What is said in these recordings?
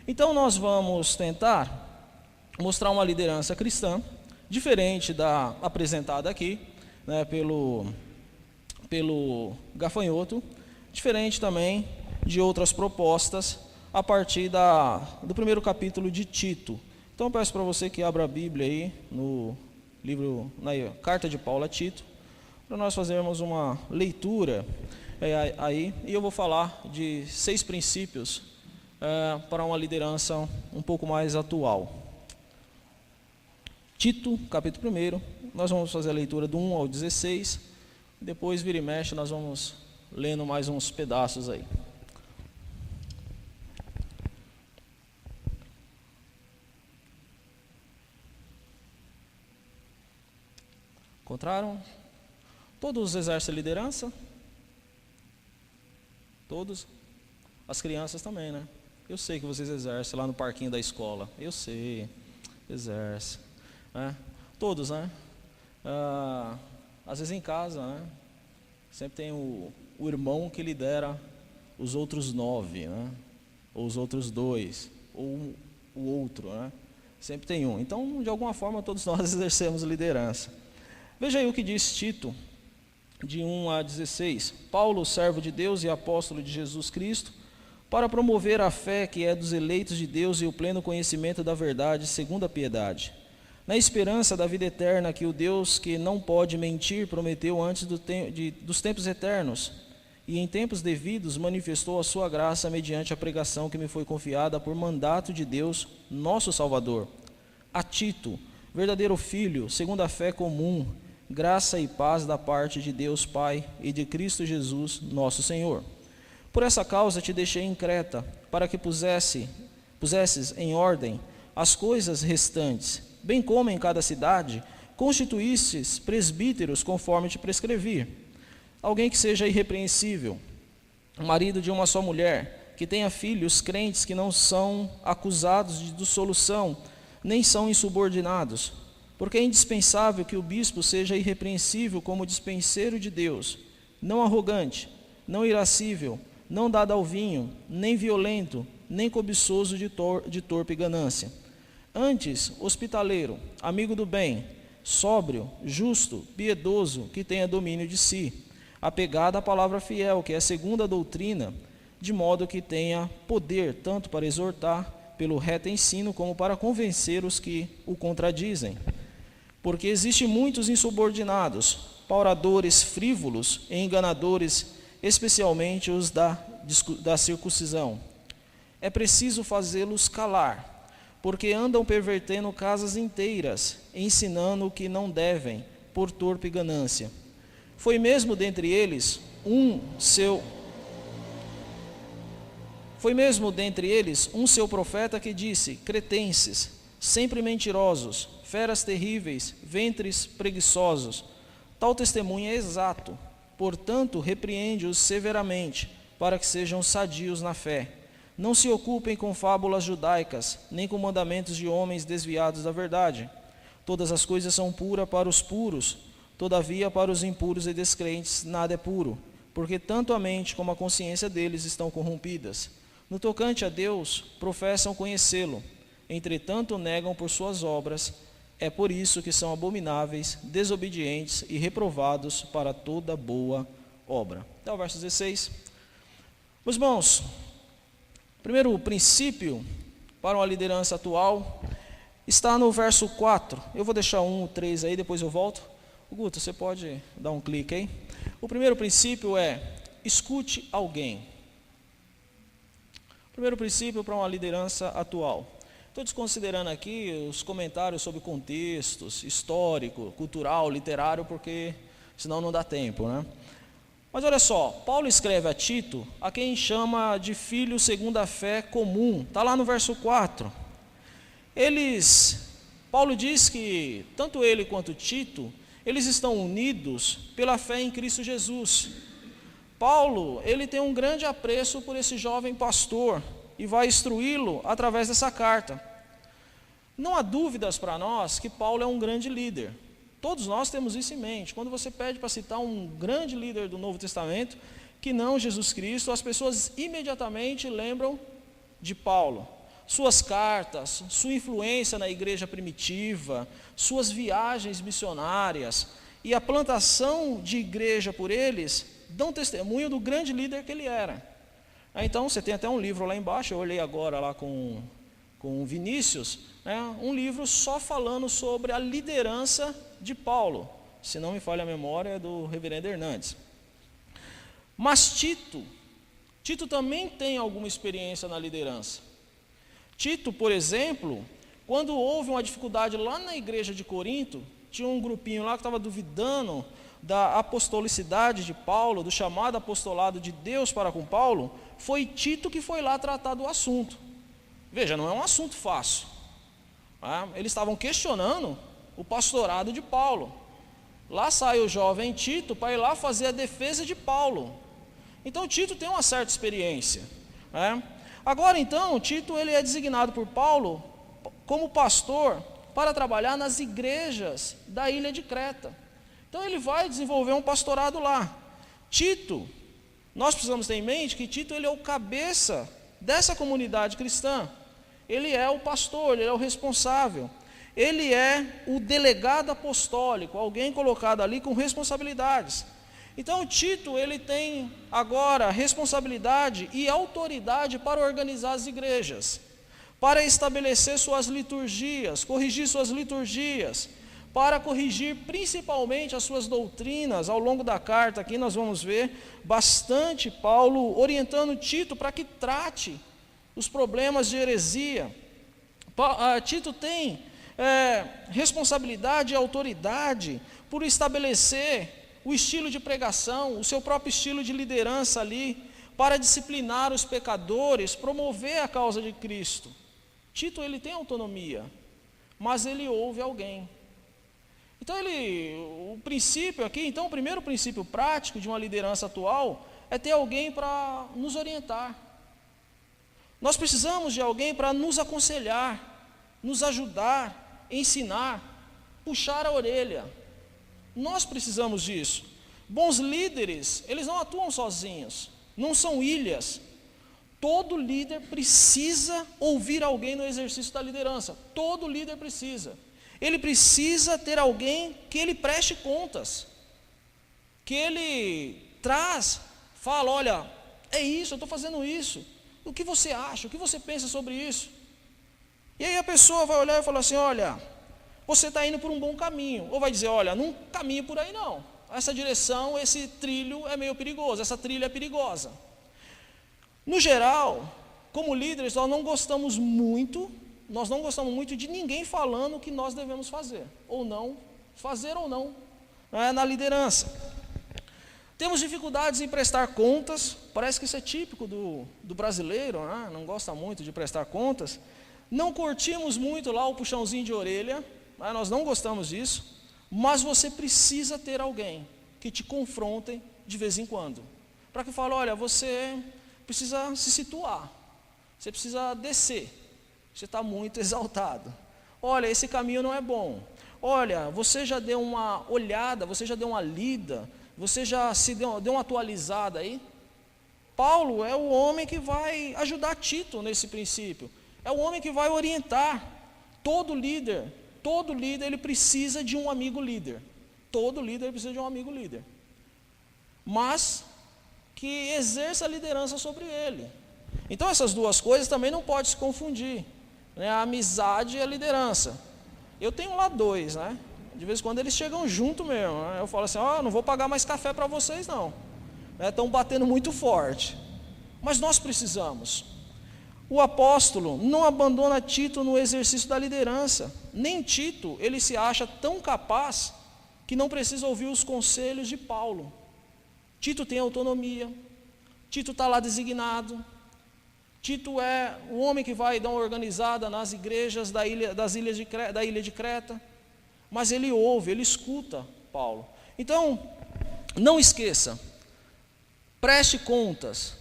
Então nós vamos tentar mostrar uma liderança cristã, diferente da apresentada aqui, né, pelo Gafanhoto, diferente também de outras propostas a partir do primeiro capítulo de Tito. Então eu peço para você que abra a Bíblia aí no livro, na carta de Paulo a Tito, para nós fazermos uma leitura aí, e eu vou falar de 6 princípios para uma liderança um pouco mais atual. Tito, capítulo 1, nós vamos fazer a leitura do 1 ao 16, depois vira e mexe, nós vamos lendo mais uns pedaços aí. Encontraram? Todos exercem liderança? Todos? As crianças também, né? Eu sei que vocês exercem lá no parquinho da escola. Eu sei, exerce. Né? Todos, né? Às vezes em casa, né? Sempre tem o irmão que lidera os outros 9, né? Ou os outros 2, ou o outro, né? Sempre tem um. Então, de alguma forma, todos nós exercemos liderança. Veja aí o que diz Tito, de 1 a 16. Paulo, servo de Deus e apóstolo de Jesus Cristo, para promover a fé que é dos eleitos de Deus e o pleno conhecimento da verdade, segundo a piedade, na esperança da vida eterna que o Deus que não pode mentir prometeu antes dos tempos eternos, e em tempos devidos manifestou a sua graça mediante a pregação que me foi confiada por mandato de Deus, nosso Salvador. A Tito, verdadeiro filho, segundo a fé comum, graça e paz da parte de Deus Pai e de Cristo Jesus, nosso Senhor. Por essa causa te deixei em Creta, para que pusesses em ordem as coisas restantes, bem como em cada cidade, constituístes presbíteros conforme te prescrevi. Alguém que seja irrepreensível, marido de uma só mulher, que tenha filhos crentes que não são acusados de dissolução, nem são insubordinados, porque é indispensável que o bispo seja irrepreensível como dispenseiro de Deus, não arrogante, não irascível, não dado ao vinho, nem violento, nem cobiçoso de torpe ganância. Antes, hospitaleiro, amigo do bem, sóbrio, justo, piedoso, que tenha domínio de si, apegado à palavra fiel, que é segundo a doutrina, de modo que tenha poder tanto para exortar pelo reto ensino, como para convencer os que o contradizem. Porque existem muitos insubordinados, pauradores frívolos e enganadores, especialmente os da circuncisão. É preciso fazê-los calar, porque andam pervertendo casas inteiras, ensinando o que não devem, por torpe ganância. Foi mesmo dentre eles um seu profeta que disse: cretenses, sempre mentirosos, feras terríveis, ventres preguiçosos. Tal testemunho é exato. Portanto, repreende-os severamente, para que sejam sadios na fé. Não se ocupem com fábulas judaicas, nem com mandamentos de homens desviados da verdade. Todas as coisas são puras para os puros, todavia para os impuros e descrentes nada é puro, porque tanto a mente como a consciência deles estão corrompidas. No tocante a Deus, professam conhecê-lo, entretanto negam por suas obras. É por isso que são abomináveis, desobedientes e reprovados para toda boa obra. Até o verso 16. Meus irmãos, primeiro princípio para uma liderança atual está no verso 4. Eu vou deixar 1, 3 aí, depois eu volto. Guto, você pode dar um clique aí? O primeiro princípio é: escute alguém. Primeiro princípio para uma liderança atual. Estou desconsiderando aqui os comentários sobre contextos histórico, cultural, literário, porque senão não dá tempo, né? Mas olha só, Paulo escreve a Tito, a quem chama de filho segundo a fé comum. Está lá no verso 4. Paulo diz que tanto ele quanto Tito, eles estão unidos pela fé em Cristo Jesus. Paulo, ele tem um grande apreço por esse jovem pastor e vai instruí-lo através dessa carta. Não há dúvidas para nós que Paulo é um grande líder. Todos nós temos isso em mente. Quando você pede para citar um grande líder do Novo Testamento, que não Jesus Cristo, as pessoas imediatamente lembram de Paulo. suas cartas, sua influência na igreja primitiva, suas viagens missionárias e a plantação de igreja por eles, dão testemunho do grande líder que ele era. Então, você tem até um livro lá embaixo, eu olhei agora lá com o Vinícius, né, um livro só falando sobre a liderança de Paulo, se não me falha a memória, é do reverendo Hernandes. Mas Tito também tem alguma experiência na liderança. Tito, por exemplo, quando houve uma dificuldade lá na igreja de Corinto, tinha um grupinho lá que estava duvidando da apostolicidade de Paulo, do chamado apostolado de Deus para com Paulo, foi Tito que foi lá tratar do assunto. Veja, não é um assunto fácil. Eles estavam questionando o pastorado de Paulo. Lá sai o jovem Tito para ir lá fazer a defesa de Paulo. Então Tito tem uma certa experiência. Agora então, Tito ele é designado por Paulo como pastor para trabalhar nas igrejas da ilha de Creta. Então ele vai desenvolver um pastorado lá. Tito, nós precisamos ter em mente que Tito ele é o cabeça dessa comunidade cristã. Ele é o pastor, ele é o responsável. Ele é o delegado apostólico, alguém colocado ali com responsabilidades. Então Tito ele tem agora responsabilidade e autoridade para organizar as igrejas, para estabelecer suas liturgias, corrigir suas liturgias, para corrigir principalmente as suas doutrinas. Ao longo da carta aqui nós vamos ver bastante Paulo orientando Tito para que trate os problemas de heresia. Tito tem responsabilidade e autoridade por estabelecer o estilo de pregação, o seu próprio estilo de liderança ali, para disciplinar os pecadores, promover a causa de Cristo. Tito ele tem autonomia, mas ele ouve alguém. Então o princípio aqui, então o primeiro princípio prático de uma liderança atual é ter alguém para nos orientar. Nós precisamos de alguém para nos aconselhar, nos ajudar, ensinar, puxar a orelha. Nós precisamos disso. Bons líderes, eles não atuam sozinhos, não são ilhas. Todo líder precisa ouvir alguém no exercício da liderança. Todo líder precisa. Ele precisa ter alguém que ele preste contas, que ele fala, olha, é isso, eu estou fazendo isso. O que você acha? O que você pensa sobre isso? E aí a pessoa vai olhar e falar assim, olha, você está indo por um bom caminho. Ou vai dizer, olha, não caminhe por aí não. Essa direção, esse trilho é meio perigoso, essa trilha é perigosa. No geral, como líderes, nós não gostamos muito de ninguém falando o que nós devemos fazer, ou não, na liderança. Temos dificuldades em prestar contas, parece que isso é típico do brasileiro, não gosta muito de prestar contas. Não curtimos muito lá o puxãozinho de orelha, nós não gostamos disso, mas você precisa ter alguém que te confronte de vez em quando, para que fale, olha, você precisa se situar, você precisa descer, você está muito exaltado, olha, esse caminho não é bom, olha, você já deu uma olhada, você já deu uma lida, você já deu uma atualizada aí. Paulo é o homem que vai ajudar Tito nesse princípio, é o homem que vai orientar. Todo líder ele precisa de um amigo líder. Todo líder precisa de um amigo líder, mas que exerça a liderança sobre ele. Então essas duas coisas também não podem se confundir, a amizade e a liderança. Eu tenho lá dois, de vez em quando eles chegam junto mesmo, eu falo assim, não vou pagar mais café para vocês não, estão batendo muito forte, mas nós precisamos. O apóstolo não abandona Tito no exercício da liderança, nem Tito ele se acha tão capaz que não precisa ouvir os conselhos de Paulo. Tito tem autonomia, Tito está lá designado, Tito é o homem que vai dar uma organizada nas igrejas da ilha de Creta, mas ele ouve, ele escuta Paulo. Então, não esqueça, preste contas,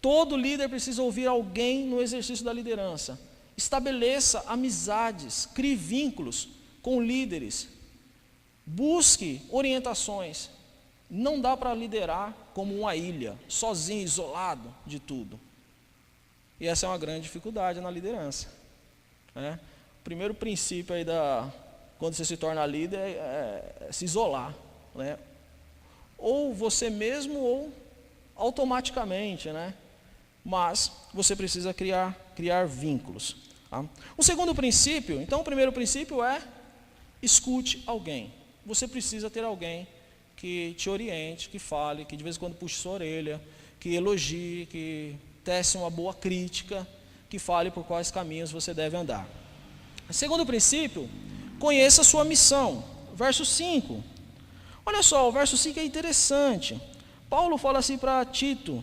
todo líder precisa ouvir alguém no exercício da liderança, estabeleça amizades, crie vínculos com líderes, busque orientações. Não dá para liderar como uma ilha, sozinho, isolado de tudo. E essa é uma grande dificuldade na liderança, né? O primeiro princípio aí quando você se torna líder é se isolar, né? Ou você mesmo ou automaticamente, né? Mas você precisa criar vínculos, tá? O segundo princípio, então o primeiro princípio é escute alguém. Você precisa ter alguém que te oriente, que fale, que de vez em quando puxe sua orelha, que elogie, que tece uma boa crítica, que fale por quais caminhos você deve andar. Segundo princípio, conheça a sua missão. Verso 5. Olha só, o verso 5 é interessante. Paulo fala assim para Tito: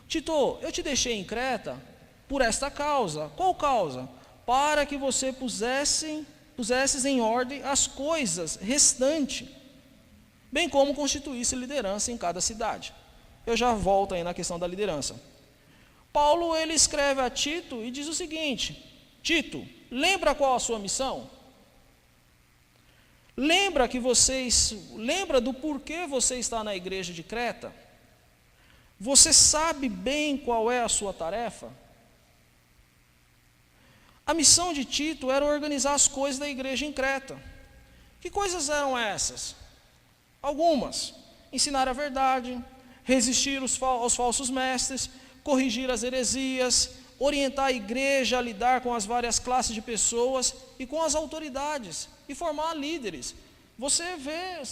Tito, eu te deixei em Creta por esta causa. Qual causa? Para que você pusesses em ordem as coisas restantes, bem como constituísse liderança em cada cidade. Eu já volto aí na questão da liderança. Paulo, ele escreve a Tito e diz o seguinte: Tito, lembra qual a sua missão? Lembra do porquê você está na igreja de Creta? Você sabe bem qual é a sua tarefa? A missão de Tito era organizar as coisas da igreja em Creta. Que coisas eram essas? Algumas: ensinar a verdade, resistir aos falsos mestres, corrigir as heresias, orientar a igreja a lidar com as várias classes de pessoas e com as autoridades, e formar líderes. Você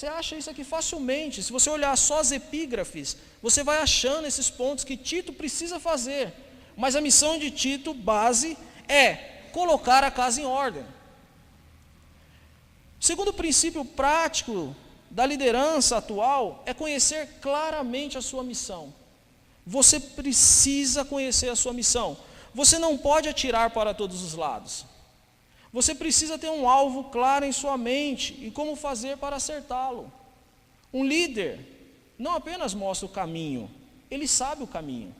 acha isso aqui facilmente. Se você olhar só as epígrafes, você vai achando esses pontos que Tito precisa fazer. Mas a missão de Tito, base, é colocar a casa em ordem. O segundo princípio prático da liderança atual é conhecer claramente a sua missão. Você precisa conhecer a sua missão. Você não pode atirar para todos os lados. Você precisa ter um alvo claro em sua mente e como fazer para acertá-lo. Um líder não apenas mostra o caminho, ele sabe o caminho.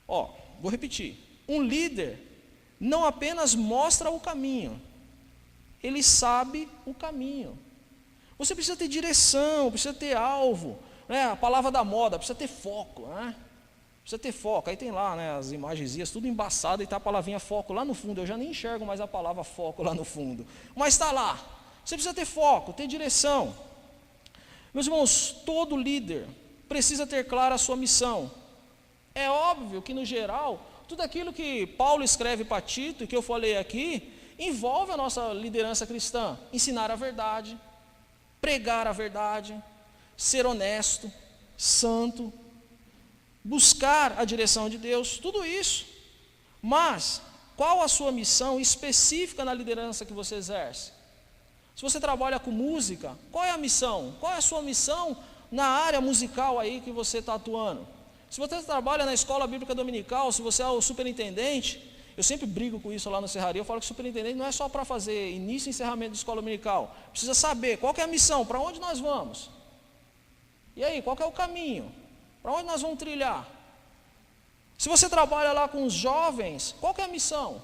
Vou repetir. Um líder não apenas mostra o caminho, ele sabe o caminho. Você precisa ter direção, precisa ter alvo, né? A palavra da moda, precisa ter foco, né? Precisa ter foco. Aí tem lá, né, as imagenzinhas, tudo embaçado, e está a palavrinha foco lá no fundo. Eu já nem enxergo mais a palavra foco lá no fundo, mas está lá. Você precisa ter foco, ter direção. Meus irmãos, todo líder precisa ter clara a sua missão. É óbvio que, no geral, tudo aquilo que Paulo escreve para Tito, e que eu falei aqui, envolve a nossa liderança cristã. Ensinar a verdade, pregar a verdade, ser honesto, santo, buscar a direção de Deus, tudo isso. Mas qual a sua missão específica na liderança que você exerce? Se você trabalha com música, qual é a missão? Qual é a sua missão na área musical aí que você está atuando? Se você trabalha na escola bíblica dominical, se você é o superintendente, eu sempre brigo com isso lá no Serraria, eu falo que o superintendente não é só para fazer início e encerramento de escola dominical, precisa saber qual que é a missão, para onde nós vamos. E aí, qual que é o caminho? Para onde nós vamos trilhar? Se você trabalha lá com os jovens, qual que é a missão?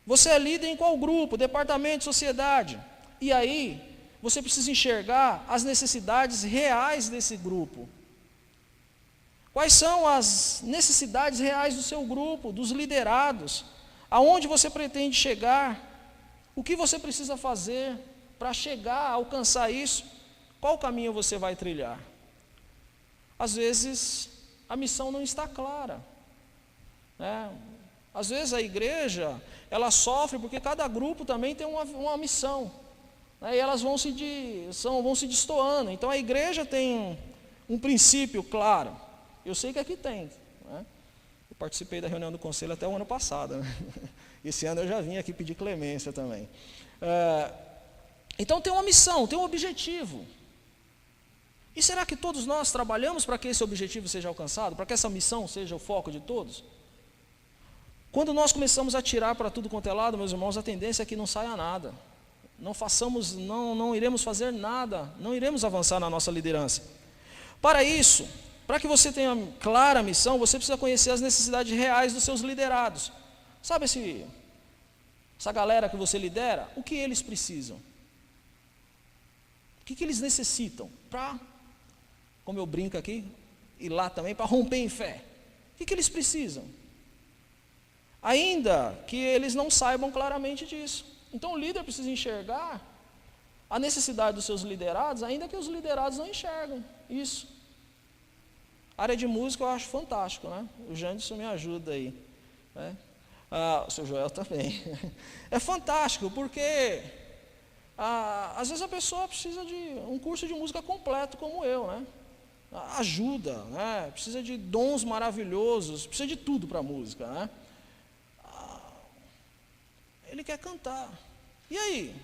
Você é líder em qual grupo, departamento, sociedade? E aí, você precisa enxergar as necessidades reais desse grupo. Quais são as necessidades reais do seu grupo, dos liderados? Aonde você pretende chegar? O que você precisa fazer para chegar, alcançar isso? Qual caminho você vai trilhar? Às vezes, a missão não está clara, né? Às vezes a igreja, ela sofre porque cada grupo também tem uma missão, né? E elas vão se destoando. Então a igreja tem um princípio claro. Eu sei que aqui tem, né? Eu participei da reunião do conselho até o ano passado, né? Esse ano eu já vim aqui pedir clemência também. Então tem uma missão, tem um objetivo. E será que todos nós trabalhamos para que esse objetivo seja alcançado? Para que essa missão seja o foco de todos? Quando nós começamos a tirar para tudo quanto é lado, meus irmãos, a tendência é que não saia nada. Não iremos fazer nada, não iremos avançar na nossa liderança. Para isso, para que você tenha clara a missão, você precisa conhecer as necessidades reais dos seus liderados. Sabe essa galera que você lidera, o que eles precisam? O que eles necessitam para, como eu brinco aqui, ir lá também para romper em fé. O que eles precisam? Ainda que eles não saibam claramente disso. Então o líder precisa enxergar a necessidade dos seus liderados, ainda que os liderados não enxergam isso. A área de música eu acho fantástico, né? O Janderson me ajuda aí, né? O seu Joel também. É fantástico, porque às vezes a pessoa precisa de um curso de música completo, como eu, né? Ajuda, né? Precisa de dons maravilhosos, precisa de tudo para a música, né? Ele quer cantar. E aí?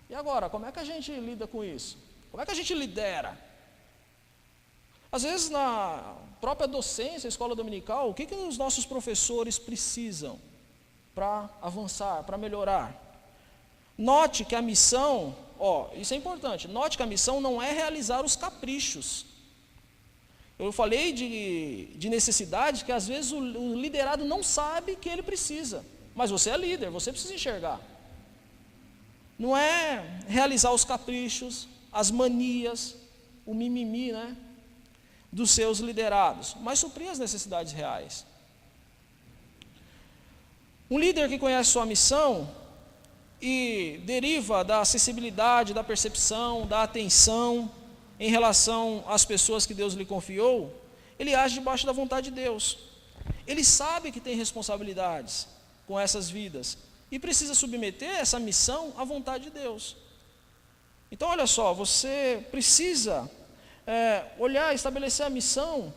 E agora, como é que a gente lida com isso? Como é que a gente lidera? Às vezes na própria docência, escola dominical, o que os nossos professores precisam para avançar, para melhorar? Note que a missão, isso é importante, note que a missão não é realizar os caprichos. Eu falei de necessidade que às vezes o liderado não sabe que ele precisa, mas você é líder, você precisa enxergar. Não é realizar os caprichos, as manias, o mimimi, né, dos seus liderados, mas suprir as necessidades reais. Um líder que conhece sua missão e deriva da acessibilidade, da percepção, da atenção em relação às pessoas que Deus lhe confiou, ele age debaixo da vontade de Deus. Ele sabe que tem responsabilidades com essas vidas e precisa submeter essa missão à vontade de Deus. Então olha só, você precisa olhar, estabelecer a missão,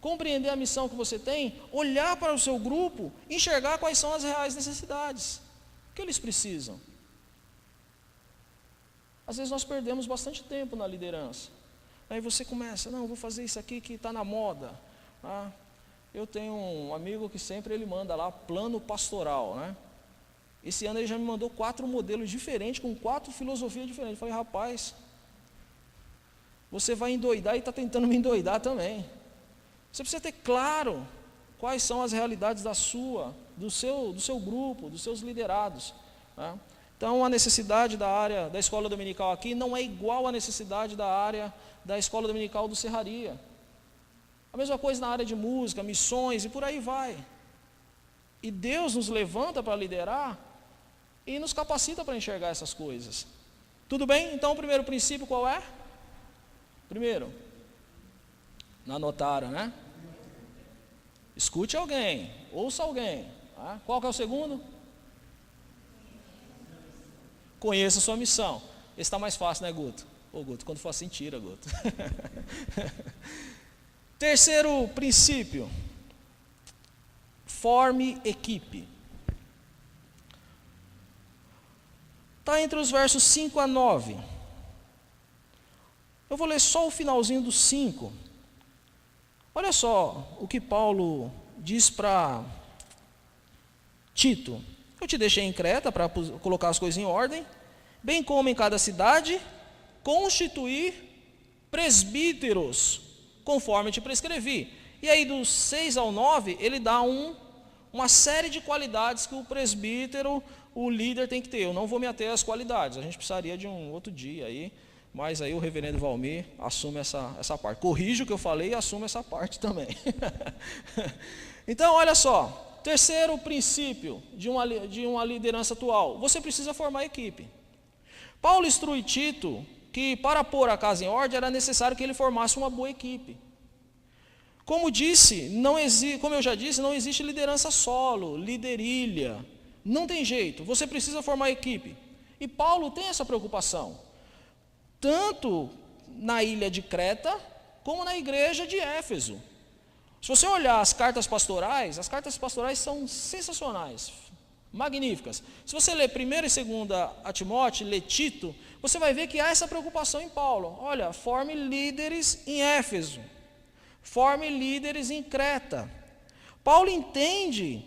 compreender a missão que você tem, olhar para o seu grupo, enxergar quais são as reais necessidades, o que eles precisam. Às vezes nós perdemos bastante tempo na liderança. Aí você começa, não, vou fazer isso aqui que está na moda. Eu tenho um amigo que sempre ele manda lá, plano pastoral, né? Esse ano ele já me mandou 4 modelos diferentes, com 4 filosofias diferentes. Eu falei, rapaz, você vai endoidar e está tentando me endoidar também. Você precisa ter claro quais são as realidades do seu grupo, dos seus liderados, né? Então a necessidade da área da escola dominical aqui não é igual à necessidade da área da escola dominical do Serraria. A mesma coisa na área de música, missões e por aí vai. E Deus nos levanta para liderar e nos capacita para enxergar essas coisas. Tudo bem? Então o primeiro princípio qual é? Primeiro, não anotaram, né? Escute alguém, ouça alguém. Tá? Qual que é o segundo? Conheça a sua missão. Esse está mais fácil, né, Guto? Guto, quando for assim, tira, Guto. Terceiro princípio, forme equipe. Está entre os versos 5 a 9. Eu vou ler só o finalzinho do 5. Olha só o que Paulo diz para Tito. Eu te deixei em Creta para colocar as coisas em ordem, bem como em cada cidade, constituir presbíteros, conforme eu te prescrevi. E aí do 6 ao 9, ele dá uma série de qualidades que o presbítero, o líder tem que ter. Eu não vou me ater às qualidades, a gente precisaria de um outro dia aí, mas aí o reverendo Valmir assume essa parte. Corrige o que eu falei e assume essa parte também. Então, olha só. Terceiro princípio de uma liderança atual, você precisa formar equipe. Paulo instrui Tito que para pôr a casa em ordem era necessário que ele formasse uma boa equipe. Como eu já disse, não existe liderança solo, liderilha, não tem jeito, você precisa formar equipe. E Paulo tem essa preocupação, tanto na ilha de Creta, como na igreja de Éfeso. Se você olhar as cartas pastorais são sensacionais, magníficas. Se você ler 1ª e 2ª a Timóteo, ler Tito, você vai ver que há essa preocupação em Paulo. Olha, forme líderes em Éfeso, forme líderes em Creta. Paulo entende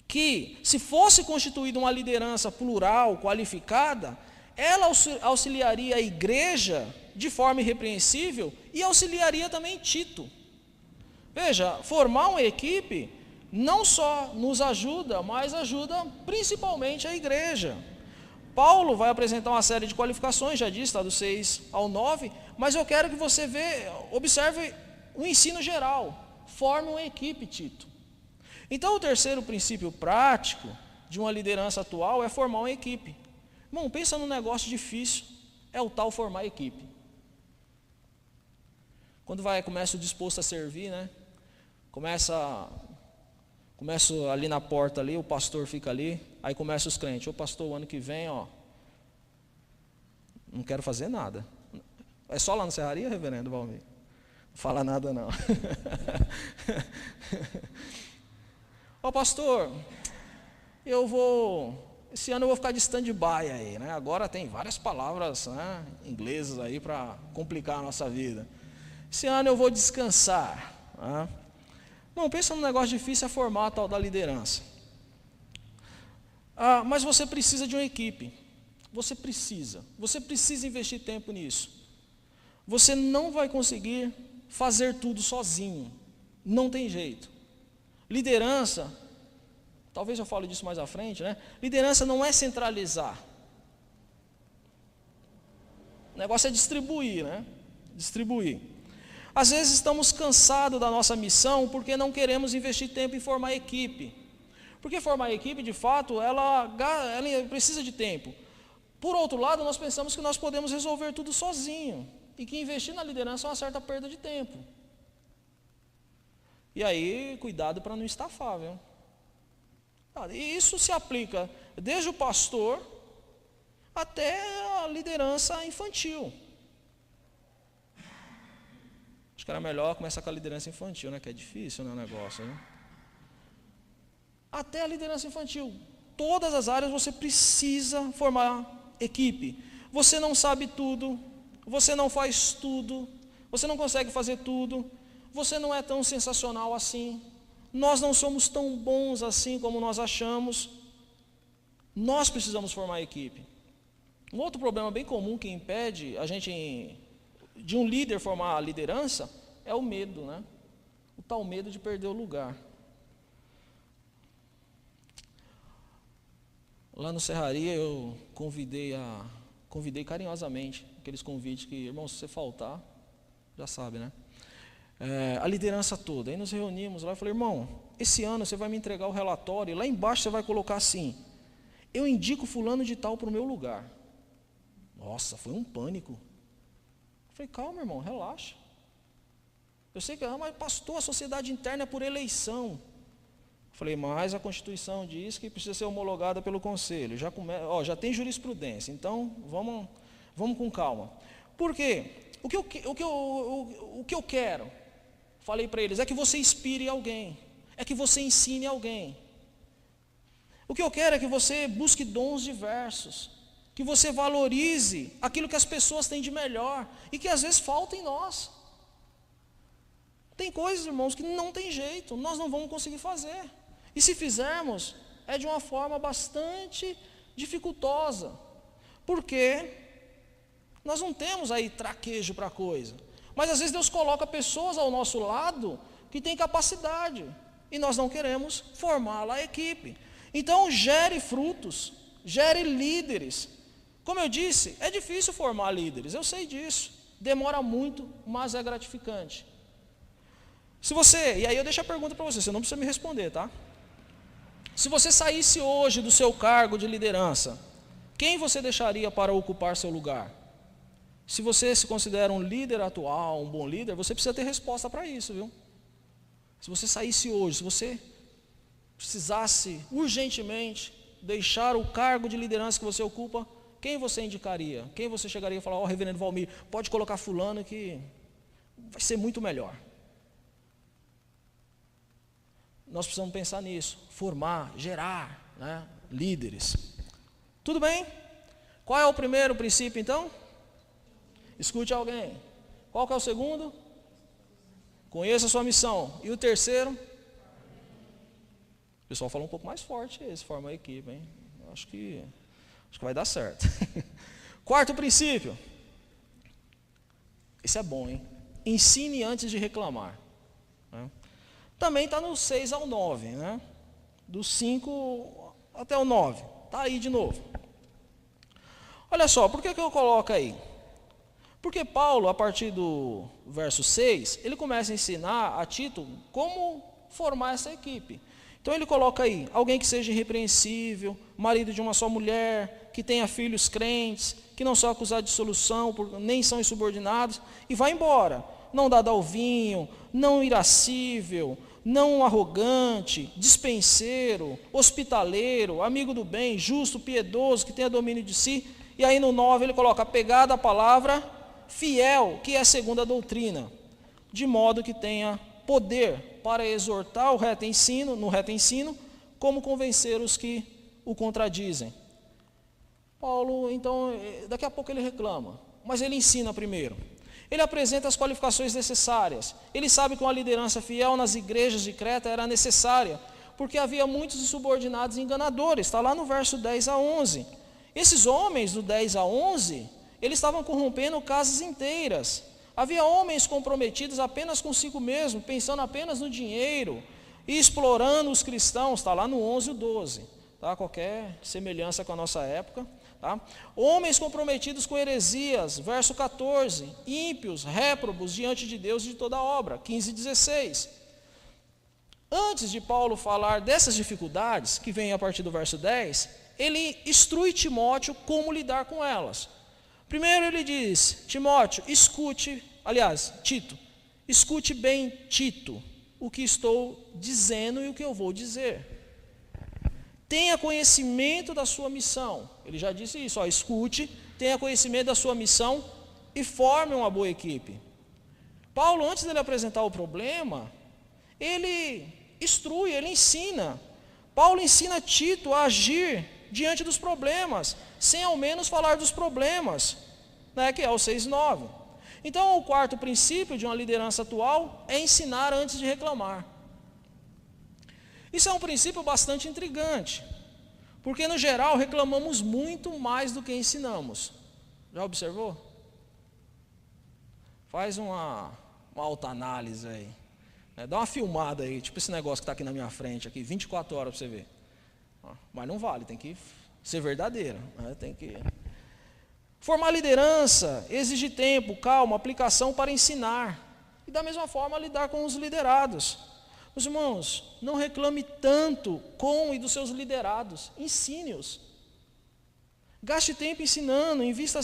que se fosse constituída uma liderança plural, qualificada, ela auxiliaria a igreja de forma irrepreensível e auxiliaria também Tito. Veja, formar uma equipe não só nos ajuda, mas ajuda principalmente a igreja. Paulo vai apresentar uma série de qualificações, já disse, está do 6 ao 9, mas eu quero que você observe o ensino geral. Forme uma equipe, Tito. Então, o terceiro princípio prático de uma liderança atual é formar uma equipe. Irmão, pensa num negócio difícil, é o tal formar equipe. Quando começa o disposto a servir, né? Começa ali na porta ali, o pastor fica ali, aí começa os crentes, ô pastor, o ano que vem, ó, não quero fazer nada. É só lá na serraria, reverendo Valmir? Não fala nada não. Ó pastor, esse ano eu vou ficar de stand-by aí, né? Agora tem várias palavras, né, inglesas aí para complicar a nossa vida. Esse ano eu vou descansar, né? Não, pensa num negócio difícil, é formar a tal da liderança. Mas você precisa de uma equipe. Você precisa investir tempo nisso. Você não vai conseguir fazer tudo sozinho. Não tem jeito. Liderança, talvez eu fale disso mais à frente, né? Liderança não é centralizar. O negócio é distribuir, né? Distribuir. Às vezes estamos cansados da nossa missão porque não queremos investir tempo em formar equipe. Porque formar equipe, de fato, ela precisa de tempo. Por outro lado, nós pensamos que nós podemos resolver tudo sozinho. E que investir na liderança é uma certa perda de tempo. E aí, cuidado para não estafar, viu? E isso se aplica desde o pastor até a liderança infantil. Acho que era melhor começar com a liderança infantil, né? Que é difícil, né, o negócio, né? Até a liderança infantil. Todas as áreas você precisa formar equipe. Você não sabe tudo, você não faz tudo, você não consegue fazer tudo, você não é tão sensacional assim, nós não somos tão bons assim como nós achamos. Nós precisamos formar equipe. Um outro problema bem comum que impede a gente de um líder formar a liderança é o medo, né? O tal medo de perder o lugar. Lá no Serraria eu convidei carinhosamente, aqueles convites que, irmão, se você faltar, já sabe, né? A liderança toda. Aí nos reunimos lá e falei, irmão, esse ano você vai me entregar o relatório, e lá embaixo você vai colocar assim, eu indico fulano de tal para o meu lugar. Nossa, foi um pânico. Eu falei, calma, irmão, relaxa. Eu sei que, mas pastor, a sociedade interna é por eleição. Eu falei, mas a Constituição diz que precisa ser homologada pelo Conselho. Já tem jurisprudência, então vamos com calma. Por quê? O que eu quero, falei para eles, é que você inspire alguém, é que você ensine alguém. O que eu quero é que você busque dons diversos, que você valorize aquilo que as pessoas têm de melhor e que às vezes falta em nós. Tem coisas, irmãos, que não tem jeito, nós não vamos conseguir fazer. E se fizermos, é de uma forma bastante dificultosa, porque nós não temos aí traquejo para a coisa. Mas às vezes Deus coloca pessoas ao nosso lado que têm capacidade, e nós não queremos formar a equipe. Então gere frutos, gere líderes. Como eu disse, é difícil formar líderes, eu sei disso. Demora muito, mas é gratificante. E aí eu deixo a pergunta para você não precisa me responder, tá? Se você saísse hoje do seu cargo de liderança, quem você deixaria para ocupar seu lugar? Se você se considera um líder atual, um bom líder, você precisa ter resposta para isso, viu? Se você saísse hoje, se você precisasse urgentemente deixar o cargo de liderança que você ocupa, quem você indicaria? Quem você chegaria e falar, reverendo Valmir, pode colocar fulano que vai ser muito melhor. Nós precisamos pensar nisso, formar, gerar, né, líderes. Tudo bem? Qual é o primeiro princípio então? Escute alguém. Qual que é o segundo? Conheça a sua missão. E o terceiro? O pessoal fala um pouco mais forte esse, forma a equipe, hein? Eu acho que vai dar certo. Quarto princípio. Esse é bom, hein? Ensine antes de reclamar. Né? Também está no 6 ao 9, né? Do 5 até o 9. Está aí de novo. Olha só, por que eu coloco aí? Porque Paulo, a partir do verso 6, ele começa a ensinar a Tito como formar essa equipe. Então ele coloca aí, alguém que seja irrepreensível, marido de uma só mulher, que tenha filhos crentes, que não são acusados de dissolução, nem são insubordinados, e vai embora. Não dado ao vinho, não irascível, não arrogante, dispenseiro, hospitaleiro, amigo do bem, justo, piedoso, que tenha domínio de si. E aí no 9 ele coloca, apegado à palavra, fiel, que é segundo a doutrina, de modo que tenha poder para exortar no reto ensino, como convencer os que o contradizem. Paulo, então, daqui a pouco ele reclama, mas ele ensina primeiro. Ele apresenta as qualificações necessárias. Ele sabe que uma liderança fiel nas igrejas de Creta era necessária, porque havia muitos insubordinados e enganadores. Está lá no verso 10 a 11. Esses homens, do 10 a 11, eles estavam corrompendo casas inteiras. Havia homens comprometidos apenas consigo mesmo, pensando apenas no dinheiro, e explorando os cristãos. Está lá no 11 e o 12. Tá? Qualquer semelhança com a nossa época. Tá? Homens comprometidos com heresias, verso 14, ímpios, réprobos diante de Deus e de toda a obra, 15 e 16. Antes de Paulo falar dessas dificuldades, que vem a partir do verso 10, ele instrui Timóteo como lidar com elas. Primeiro ele diz, Timóteo, Tito, escute bem, Tito, o que estou dizendo e o que eu vou dizer. Tenha conhecimento da sua missão. Ele já disse isso, escute, tenha conhecimento da sua missão e forme uma boa equipe. Paulo, antes dele apresentar o problema, ele instrui, ele ensina. Paulo ensina Tito a agir diante dos problemas, sem ao menos falar dos problemas, né, que é o 6:9. Então, o quarto princípio de uma liderança atual é ensinar antes de reclamar. Isso é um princípio bastante intrigante, porque no geral reclamamos muito mais do que ensinamos. Já observou? Faz uma autoanálise aí, né? Dá uma filmada aí, tipo esse negócio que está aqui na minha frente, aqui, 24 horas para você ver. Mas não vale, tem que ser verdadeira, né? Tem que... Formar liderança exige tempo, calma, aplicação para ensinar. E da mesma forma lidar com os liderados. Meus irmãos, não reclame tanto com e dos seus liderados, ensine-os. Gaste tempo ensinando, invista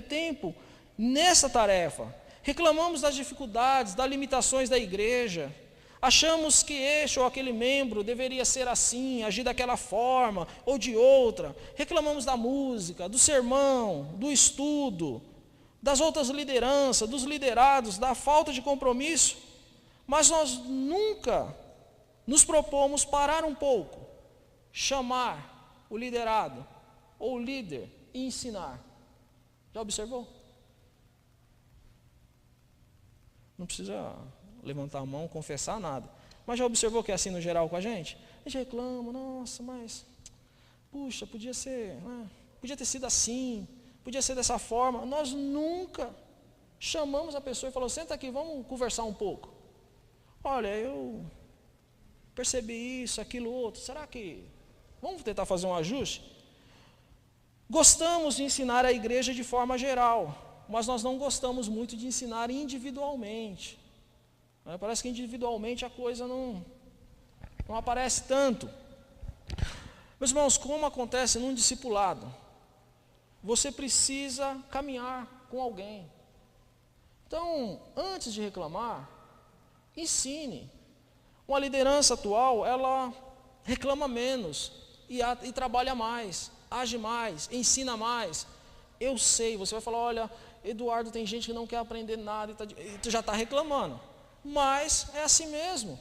tempo nessa tarefa. Reclamamos das dificuldades, das limitações da igreja. Achamos que este ou aquele membro deveria ser assim, agir daquela forma ou de outra. Reclamamos da música, do sermão, do estudo, das outras lideranças, dos liderados, da falta de compromisso. Mas nós nunca nos propomos parar um pouco, chamar o liderado ou o líder e ensinar. Já observou? Não precisa levantar a mão, confessar nada. Mas já observou que é assim no geral com a gente? A gente reclama, nossa, mas, puxa, podia ser, né? Podia ter sido assim, podia ser dessa forma. Nós nunca chamamos a pessoa e falamos, senta aqui, vamos conversar um pouco. Olha, eu percebi isso, aquilo, outro, será que, vamos tentar fazer um ajuste? Gostamos de ensinar a igreja de forma geral, mas nós não gostamos muito de ensinar individualmente. Parece que individualmente a coisa não aparece tanto. Meus irmãos, como acontece num discipulado, você precisa caminhar com alguém. Então, antes de reclamar, ensine. Uma liderança atual, ela reclama menos e trabalha mais, age mais, ensina mais. Eu sei, você vai falar, olha, Eduardo, tem gente que não quer aprender nada e tu já está reclamando. Mas é assim mesmo.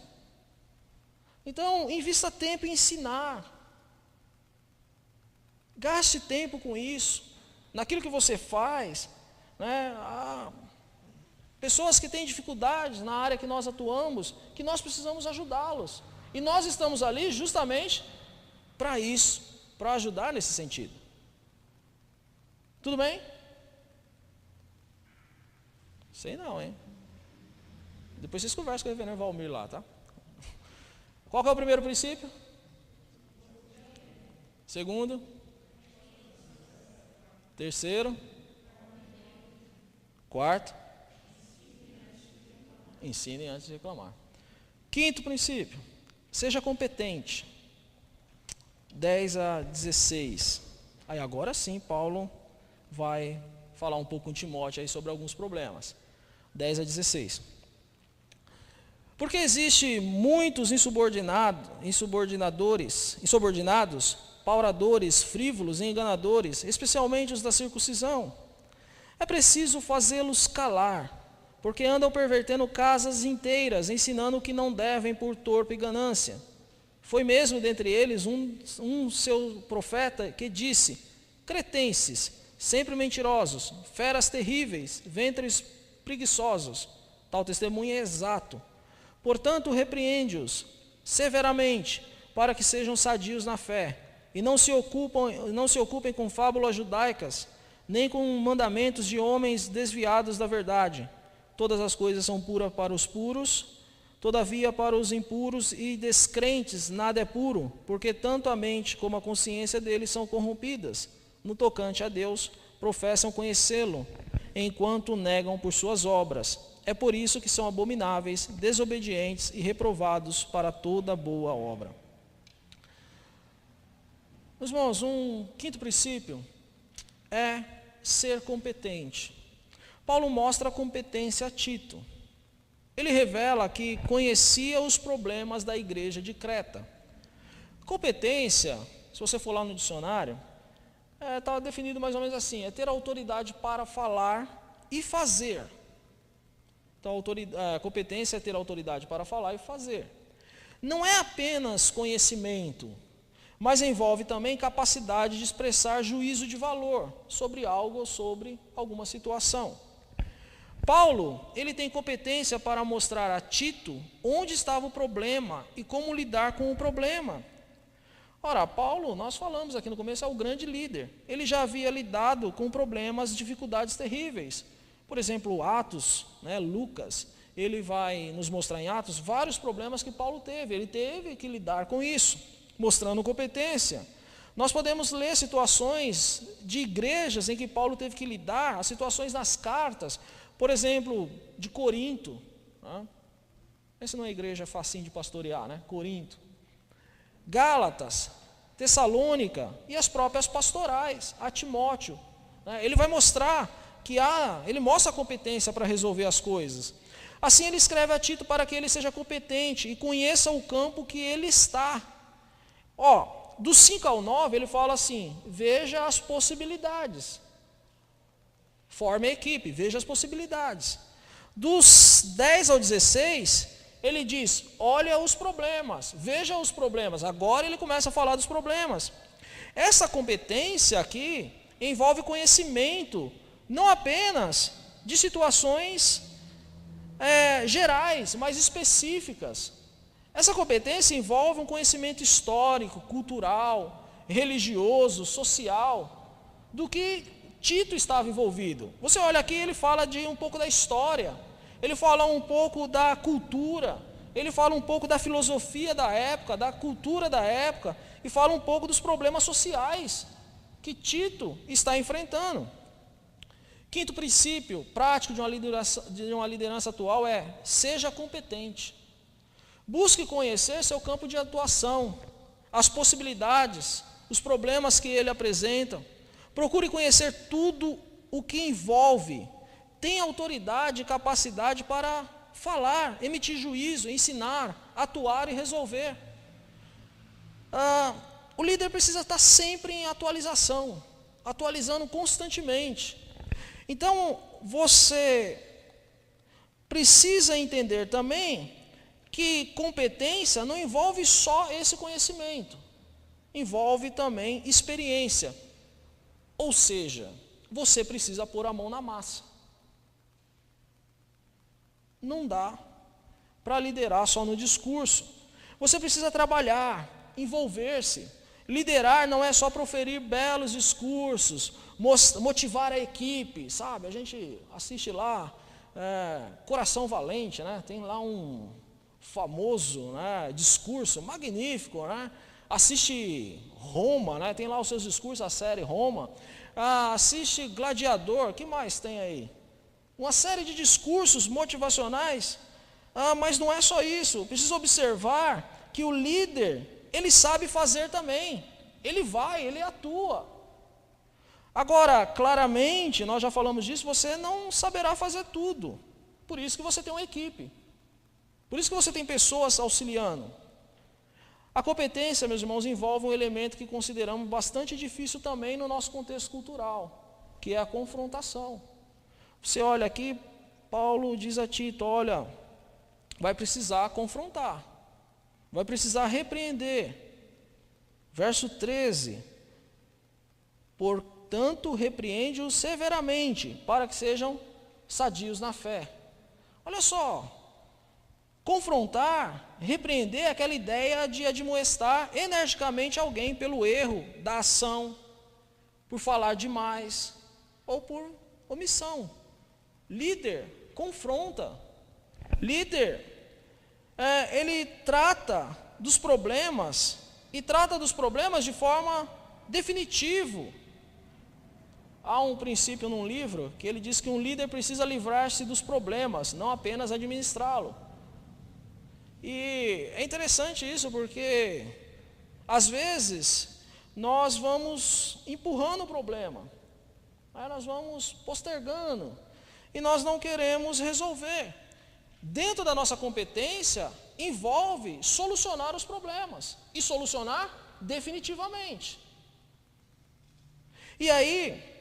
Então, invista tempo em ensinar. Gaste tempo com isso. Naquilo que você faz, né? Pessoas que têm dificuldades na área que nós atuamos, que nós precisamos ajudá-los. E nós estamos ali justamente para isso, para ajudar nesse sentido. Tudo bem? Sei não, hein? Depois vocês conversam com o reverendo Valmir lá, tá? Qual que é o primeiro princípio? Segundo? Terceiro. Quarto. Ensine antes de reclamar. Quinto princípio. Seja competente. 10 a 16. Aí agora sim, Paulo vai falar um pouco com Timóteo aí sobre alguns problemas. 10 a 16. Porque existe muitos insubordinados, pauradores, frívolos e enganadores, especialmente os da circuncisão. É preciso fazê-los calar, porque andam pervertendo casas inteiras, ensinando o que não devem por torpe ganância. Foi mesmo dentre eles um seu profeta que disse: cretenses, sempre mentirosos, feras terríveis, ventres preguiçosos. Tal testemunho é exato. Portanto, repreende-os severamente, para que sejam sadios na fé, e não se ocupem com fábulas judaicas, nem com mandamentos de homens desviados da verdade. Todas as coisas são puras para os puros, todavia para os impuros e descrentes nada é puro, porque tanto a mente como a consciência deles são corrompidas. No tocante a Deus, professam conhecê-lo, enquanto negam por suas obras. É por isso que são abomináveis, desobedientes e reprovados para toda boa obra. Meus irmãos, um quinto princípio é ser competente. Paulo mostra a competência a Tito. Ele revela que conhecia os problemas da igreja de Creta. Competência, se você for lá no dicionário, está definido mais ou menos assim: é ter autoridade para falar e fazer. Então, a competência é ter autoridade para falar e fazer. Não é apenas conhecimento, mas envolve também capacidade de expressar juízo de valor sobre algo ou sobre alguma situação. Paulo, ele tem competência para mostrar a Tito onde estava o problema e como lidar com o problema. Ora, Paulo, nós falamos aqui no começo, é o grande líder. Ele já havia lidado com problemas, dificuldades terríveis. Por exemplo, Atos, Lucas, ele vai nos mostrar em Atos vários problemas que Paulo teve. Ele teve que lidar com isso, mostrando competência. Nós podemos ler situações de igrejas em que Paulo teve que lidar, as situações nas cartas, por exemplo, de Corinto. Essa não é igreja facinho de pastorear, Corinto. Gálatas, Tessalônica e as próprias pastorais, a Timóteo. Ele vai mostrar que ele mostra a competência para resolver as coisas. Assim ele escreve a Tito para que ele seja competente e conheça o campo que ele está. Do 5 ao 9 ele fala assim: veja as possibilidades. Forme a equipe, veja as possibilidades. Dos 10 ao 16, ele diz: olha os problemas, veja os problemas. Agora ele começa a falar dos problemas. Essa competência aqui envolve conhecimento, não apenas de situações gerais, mas específicas. Essa competência envolve um conhecimento histórico, cultural, religioso, social, do que Tito estava envolvido. Você olha aqui, ele fala de um pouco da história, ele fala um pouco da cultura, ele fala um pouco da filosofia da época, da cultura da época, e fala um pouco dos problemas sociais que Tito está enfrentando. Quinto princípio prático de uma liderança atual é: seja competente. Busque conhecer seu campo de atuação, as possibilidades, os problemas que ele apresenta. Procure conhecer tudo o que envolve. Tenha autoridade e capacidade para falar, emitir juízo, ensinar, atuar e resolver. O líder precisa estar sempre em atualização, atualizando constantemente. Então, você precisa entender também que competência não envolve só esse conhecimento, envolve também experiência. Ou seja, você precisa pôr a mão na massa. Não dá para liderar só no discurso. Você precisa trabalhar, envolver-se. Liderar não é só proferir belos discursos, motivar a equipe, sabe? A gente assiste lá, Coração Valente, tem lá um famoso discurso magnífico, assiste Roma, né? Tem lá os seus discursos, a série Roma, assiste Gladiador, que mais tem aí? Uma série de discursos motivacionais, mas não é só isso, precisa observar que o líder, ele sabe fazer também, ele atua. Agora, claramente, nós já falamos disso, você não saberá fazer tudo, por isso que você tem uma equipe, por isso que você tem pessoas auxiliando. A competência, meus irmãos, envolve um elemento que consideramos bastante difícil também no nosso contexto cultural, que é a confrontação. Você olha aqui, Paulo diz a Tito, olha, vai precisar confrontar, vai precisar repreender. Verso 13, portanto, repreende-os severamente, para que sejam sadios na fé. Olha só, confrontar, repreender é aquela ideia de admoestar energicamente alguém pelo erro da ação, por falar demais, ou por omissão. Líder confronta, líder, ele trata dos problemas, e trata dos problemas de forma definitiva. Há um princípio num livro, que ele diz que um líder precisa livrar-se dos problemas, não apenas administrá-lo. E é interessante isso, porque às vezes nós vamos empurrando o problema, nós vamos postergando, e nós não queremos resolver. Dentro da nossa competência, envolve solucionar os problemas, e solucionar definitivamente. E aí,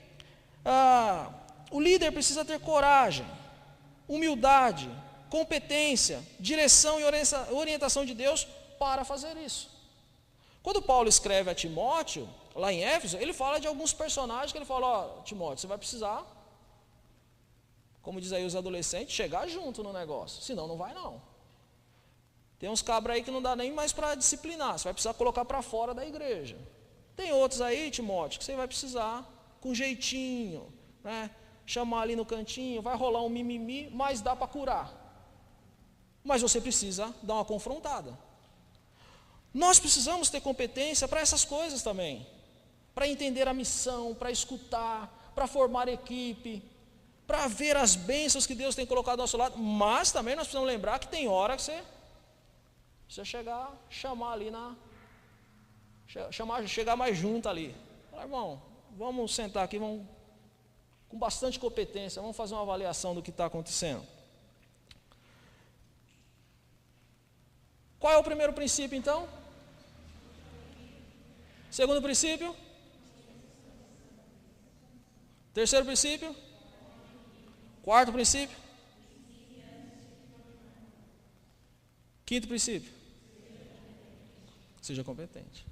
o líder precisa ter coragem, humildade, competência, direção e orientação de Deus para fazer isso. Quando Paulo escreve a Timóteo, lá em Éfeso, ele fala de alguns personagens que ele fala, Timóteo, você vai precisar, como diz aí os adolescentes, chegar junto no negócio, senão não vai não. Tem uns cabras aí que não dá nem mais para disciplinar, você vai precisar colocar para fora da igreja. Tem outros aí, Timóteo, que você vai precisar, com jeitinho, né, chamar ali no cantinho, vai rolar um mimimi, mas dá para curar. Mas você precisa dar uma confrontada. Nós precisamos ter competência para essas coisas também, para entender a missão, para escutar, para formar equipe, para ver as bênçãos que Deus tem colocado ao nosso lado, mas também nós precisamos lembrar que tem hora que você chamar ali chegar mais junto ali. Fala, irmão, vamos sentar aqui, vamos com bastante competência, vamos fazer uma avaliação do que está acontecendo. Qual é o primeiro princípio, então? Segundo princípio? Terceiro princípio? Quarto princípio? Quinto princípio? Seja competente.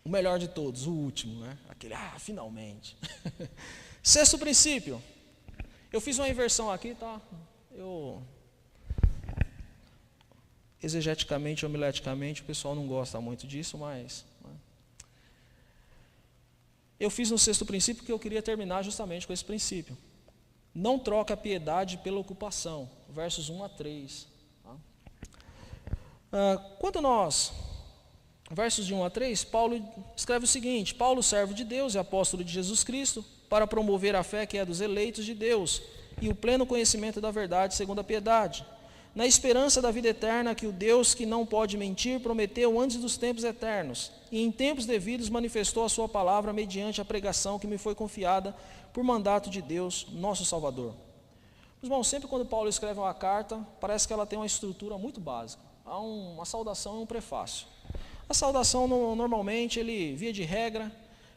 O melhor de todos, o último, né? Aquele, finalmente. Sexto princípio. Eu fiz uma inversão aqui, tá? Exegeticamente, homileticamente, o pessoal não gosta muito disso, mas eu fiz no sexto princípio porque eu queria terminar justamente com esse princípio. Não troca a piedade pela ocupação, versos 1 a 3. Versos de 1 a 3, Paulo escreve o seguinte: Paulo, servo de Deus e apóstolo de Jesus Cristo, para promover a fé que é dos eleitos de Deus, e o pleno conhecimento da verdade segundo a piedade, na esperança da vida eterna que o Deus que não pode mentir prometeu antes dos tempos eternos, e em tempos devidos manifestou a sua palavra mediante a pregação que me foi confiada por mandato de Deus, nosso Salvador. Meus irmãos, sempre quando Paulo escreve uma carta, parece que ela tem uma estrutura muito básica. Há uma saudação e um prefácio. A saudação, normalmente, ele, via de regra,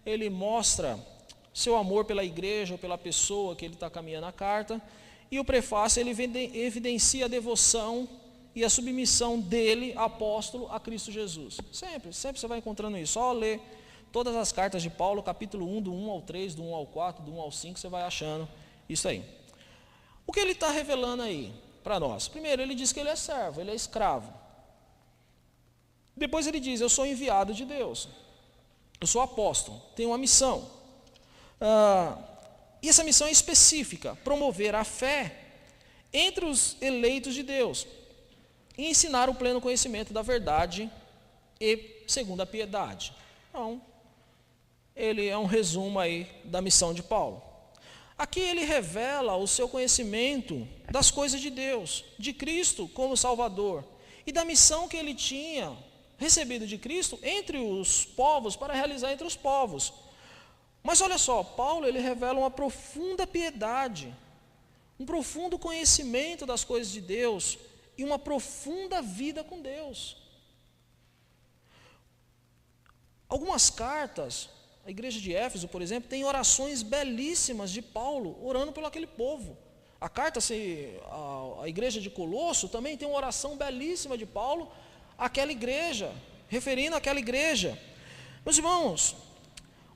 ele mostra seu amor pela igreja ou pela pessoa que ele está caminhando a carta, e o prefácio, ele evidencia a devoção e a submissão dele, apóstolo, a Cristo Jesus. Sempre você vai encontrando isso. Só ler todas as cartas de Paulo, capítulo 1, do 1 ao 3, do 1 ao 4, do 1 ao 5, você vai achando isso aí. O que ele está revelando aí para nós? Primeiro, ele diz que ele é servo, ele é escravo. Depois ele diz, eu sou enviado de Deus, eu sou apóstolo, tenho uma missão. E essa missão é específica, promover a fé entre os eleitos de Deus e ensinar o pleno conhecimento da verdade e segundo a piedade. Então, ele é um resumo aí da missão de Paulo. Aqui ele revela o seu conhecimento das coisas de Deus, de Cristo como Salvador, e da missão que ele tinha recebido de Cristo entre os povos, para realizar entre os povos. Mas olha só, Paulo ele revela uma profunda piedade, um profundo conhecimento das coisas de Deus e uma profunda vida com Deus. Algumas cartas, a igreja de Éfeso, por exemplo, tem orações belíssimas de Paulo orando pelo aquele povo. A igreja de Colosso também tem uma oração belíssima de Paulo àquela igreja, referindo àquela igreja. Meus irmãos,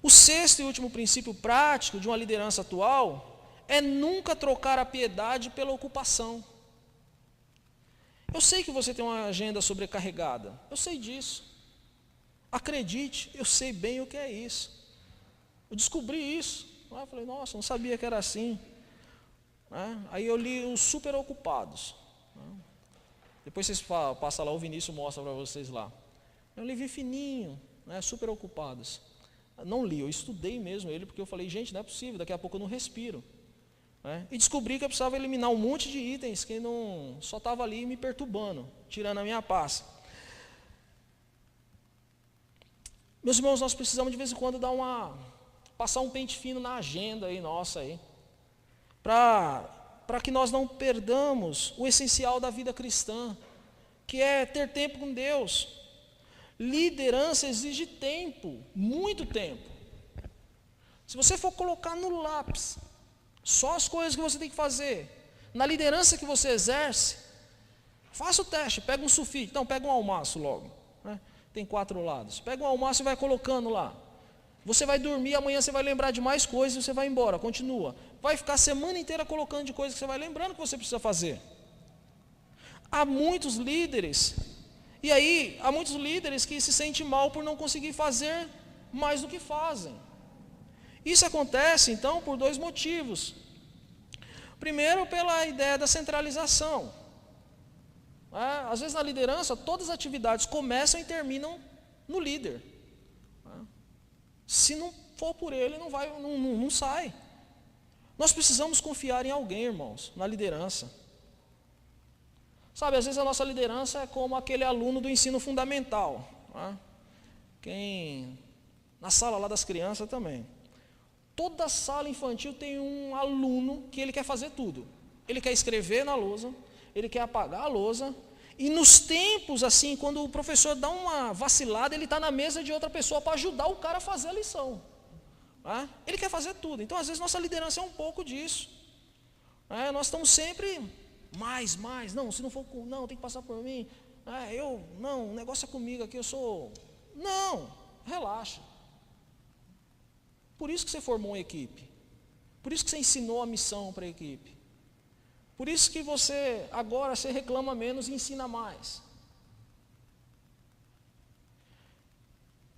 o sexto e último princípio prático de uma liderança atual é nunca trocar a piedade pela ocupação. Eu sei que você tem uma agenda sobrecarregada, eu sei disso. Acredite, eu sei bem o que é isso. Eu descobri isso. Eu falei, nossa, não sabia que era assim. Aí eu li os Super Ocupados. Depois vocês passam lá, o Vinícius mostra para vocês lá. É um livro fininho, Super Ocupados. Não li, eu estudei mesmo ele, porque eu falei, gente, não é possível, daqui a pouco eu não respiro. E descobri que eu precisava eliminar um monte de itens que não só estava ali me perturbando, tirando a minha paz. Meus irmãos, nós precisamos de vez em quando passar um pente fino na agenda aí nossa aí, para que nós não perdamos o essencial da vida cristã, que é ter tempo com Deus. Liderança exige tempo, muito tempo. Se você for colocar no lápis só as coisas que você tem que fazer, na liderança que você exerce, faça o teste, pega um sulfite, então pega um almaço logo, tem 4 lados, pega um almaço e vai colocando lá. Você vai dormir, amanhã você vai lembrar de mais coisas e você vai embora, continua. Vai ficar a semana inteira colocando de coisas que você vai lembrando que você precisa fazer. Há muitos líderes, e aí há muitos líderes que se sentem mal por não conseguir fazer mais do que fazem. Isso acontece então por 2 motivos. Primeiro, pela ideia da centralização. Às vezes na liderança, todas as atividades começam e terminam no líder. Se não for por ele, não sai. Nós precisamos confiar em alguém, irmãos, na liderança. Sabe, às vezes a nossa liderança é como aquele aluno do ensino fundamental. Na sala lá das crianças também. Toda sala infantil tem um aluno que ele quer fazer tudo. Ele quer escrever na lousa, ele quer apagar a lousa, e nos tempos assim, quando o professor dá uma vacilada, ele está na mesa de outra pessoa para ajudar o cara a fazer a lição. Ele quer fazer tudo. Então às vezes nossa liderança é um pouco disso. Nós estamos sempre mais, não, se não for, não, tem que passar por mim. Não, o negócio é comigo aqui, eu sou... Não, relaxa. Por isso que você formou uma equipe. Por isso que você ensinou a missão para a equipe. Por isso que agora você reclama menos e ensina mais.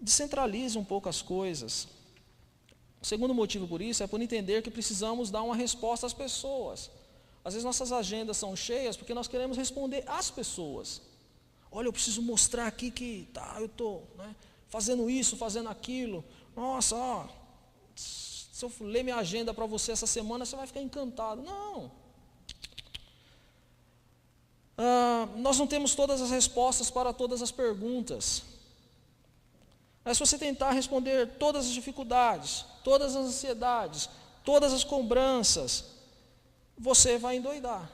Descentralize um pouco as coisas. O segundo motivo por isso é por entender que precisamos dar uma resposta às pessoas. Às vezes nossas agendas são cheias porque nós queremos responder às pessoas. Olha, eu preciso mostrar aqui que eu estou fazendo isso, fazendo aquilo. Nossa, se eu ler minha agenda para você essa semana, você vai ficar encantado. Não. Nós não temos todas as respostas para todas as perguntas. Mas se você tentar responder todas as dificuldades, todas as ansiedades, todas as cobranças, você vai endoidar.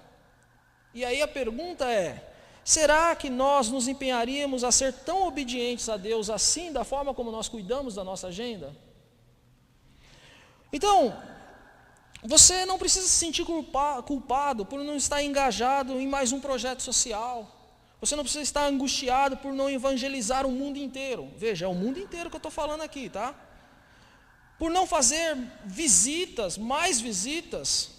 E aí a pergunta é: será que nós nos empenharíamos a ser tão obedientes a Deus assim, da forma como nós cuidamos da nossa agenda? Então, você não precisa se sentir culpado por não estar engajado em mais um projeto social. Você não precisa estar angustiado por não evangelizar o mundo inteiro. Veja, é o mundo inteiro que eu estou falando aqui, tá? Por não fazer visitas, mais visitas.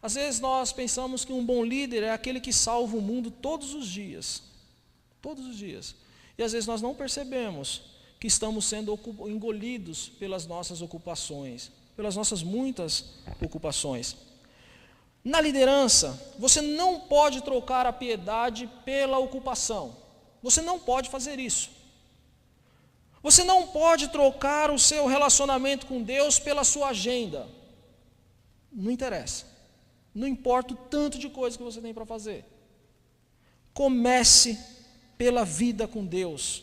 Às vezes nós pensamos que um bom líder é aquele que salva o mundo todos os dias. Todos os dias. E às vezes nós não percebemos que estamos sendo engolidos pelas nossas ocupações, pelas nossas muitas ocupações. Na liderança, você não pode trocar a piedade pela ocupação. Você não pode fazer isso. Você não pode trocar o seu relacionamento com Deus pela sua agenda. Não interessa. Não importa o tanto de coisa que você tem para fazer. Comece pela vida com Deus.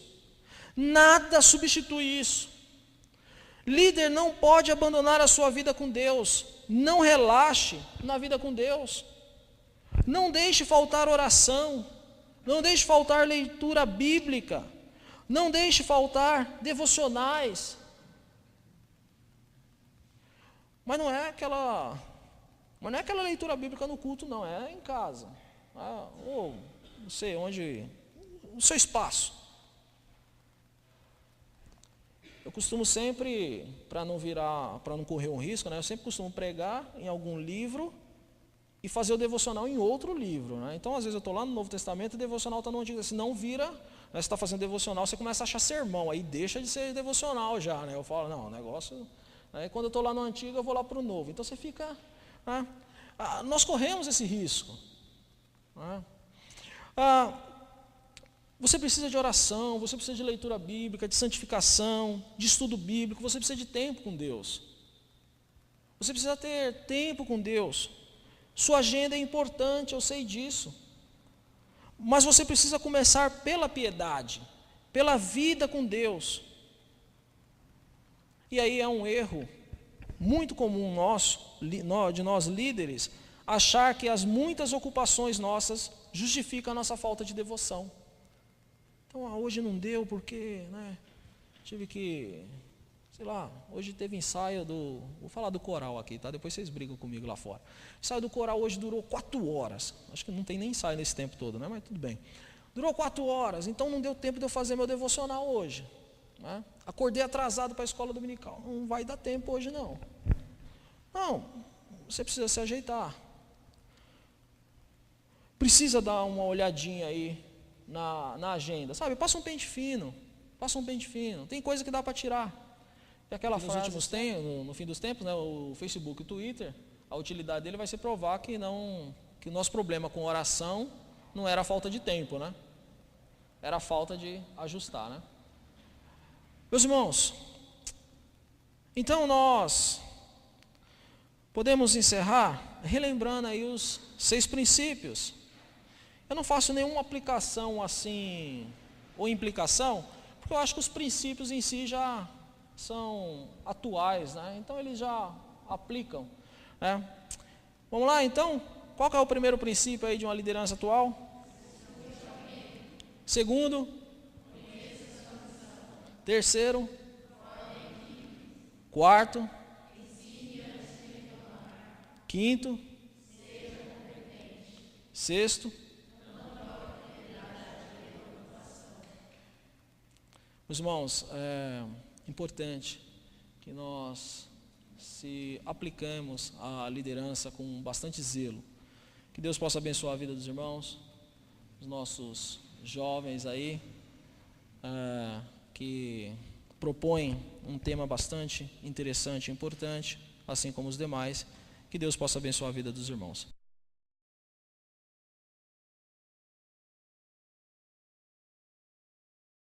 Nada substitui isso. Líder não pode abandonar a sua vida com Deus. Não relaxe na vida com Deus. Não deixe faltar oração. Não deixe faltar leitura bíblica. Não deixe faltar devocionais. Mas não é aquela leitura bíblica no culto, não. É em casa. Ou não sei onde, no seu espaço. Eu costumo sempre, para não correr um risco, né, eu sempre costumo pregar em algum livro e fazer o devocional em outro livro. Né? Então, às vezes eu estou lá no Novo Testamento e o devocional está no Antigo. Se não vira, né, você está fazendo devocional, você começa a achar sermão, aí deixa de ser devocional já. Né? Eu falo, não, o negócio... Aí quando eu estou lá no Antigo, eu vou lá para o Novo. Então você fica... Né? Nós corremos esse risco. Né? Você precisa de oração, você precisa de leitura bíblica, de santificação, de estudo bíblico, você precisa de tempo com Deus. Você precisa ter tempo com Deus. Sua agenda é importante, eu sei disso. Mas você precisa começar pela piedade, pela vida com Deus. E aí é um erro muito comum de nós líderes, achar que as muitas ocupações nossas justificam a nossa falta de devoção. Então, hoje não deu porque, né, tive que, sei lá, hoje teve ensaio vou falar do coral aqui, tá? Depois vocês brigam comigo lá fora. O ensaio do coral hoje durou 4 horas. Acho que não tem nem ensaio nesse tempo todo, né? Mas tudo bem. Durou 4 horas, então não deu tempo de eu fazer meu devocional hoje. Né? Acordei atrasado para a escola dominical. Não vai dar tempo hoje, não. Não, você precisa se ajeitar. Precisa dar uma olhadinha aí na agenda, sabe? Passa um pente fino. Tem coisa que dá para tirar. E aquela frase, nos últimos tempos, no fim dos tempos, né, o Facebook e o Twitter, a utilidade dele vai ser provar que o nosso problema com oração não era a falta de tempo, né? Era a falta de ajustar, né? Meus irmãos, então nós podemos encerrar relembrando aí os 6 princípios. Eu não faço nenhuma aplicação assim, ou implicação, porque eu acho que os princípios em si já são atuais, né? Então eles já aplicam. Né? Vamos lá então? Qual que é o primeiro princípio aí de uma liderança atual? Segundo? Terceiro? Quarto? Quinto? Sexto? Meus irmãos, é importante que nós se aplicamos à liderança com bastante zelo. Que Deus possa abençoar a vida dos irmãos, os nossos jovens aí, que propõem um tema bastante interessante e importante, assim como os demais. Que Deus possa abençoar a vida dos irmãos.